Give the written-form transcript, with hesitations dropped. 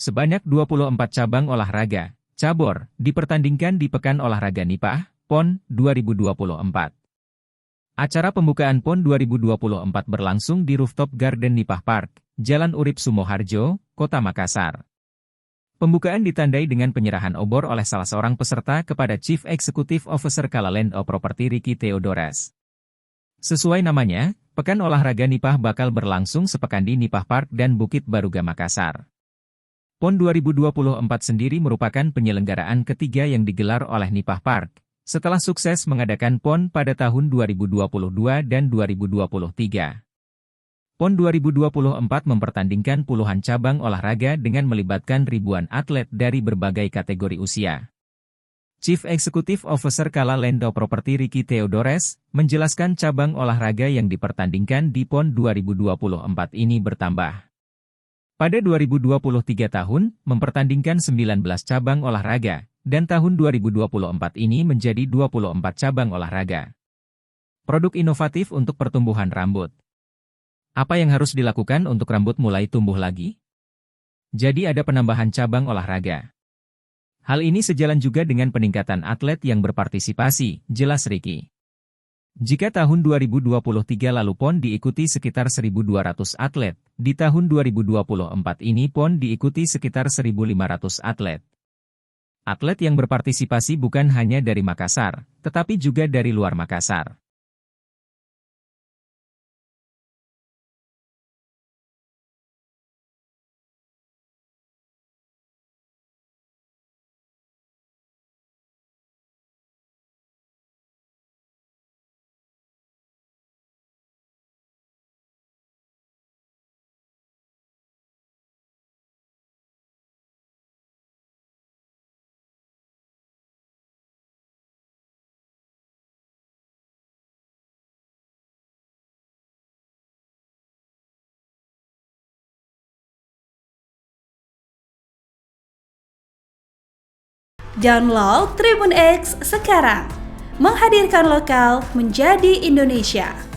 Sebanyak 24 cabang olahraga, cabur, dipertandingkan di Pekan Olahraga Nipah, PON 2024. Acara pembukaan PON 2024 berlangsung di Rooftop Garden Nipah Park, Jalan Urip Sumoharjo, Kota Makassar. Pembukaan ditandai dengan penyerahan obor oleh salah seorang peserta kepada Chief Executive Officer Kala Land of Property Ricky Theodores. Sesuai namanya, Pekan Olahraga Nipah bakal berlangsung sepekan di Nipah Park dan Bukit Baruga Makassar. PON 2024 sendiri merupakan penyelenggaraan ketiga yang digelar oleh Nipah Park, setelah sukses mengadakan PON pada tahun 2022 dan 2023. PON 2024 mempertandingkan puluhan cabang olahraga dengan melibatkan ribuan atlet dari berbagai kategori usia. Chief Executive Officer Kala Land of Property Ricky Theodores menjelaskan cabang olahraga yang dipertandingkan di PON 2024 ini bertambah. Pada 2023 tahun, mempertandingkan 19 cabang olahraga, dan tahun 2024 ini menjadi 24 cabang olahraga. Produk inovatif untuk pertumbuhan rambut. Apa yang harus dilakukan untuk rambut mulai tumbuh lagi? Jadi ada penambahan cabang olahraga. Hal ini sejalan juga dengan peningkatan atlet yang berpartisipasi, jelas Ricky. Jika tahun 2023 lalu PON diikuti sekitar 1.200 atlet, di tahun 2024 ini PON diikuti sekitar 1.500 atlet. Atlet yang berpartisipasi bukan hanya dari Makassar, tetapi juga dari luar Makassar. Download Tribun X sekarang, menghadirkan lokal menjadi Indonesia.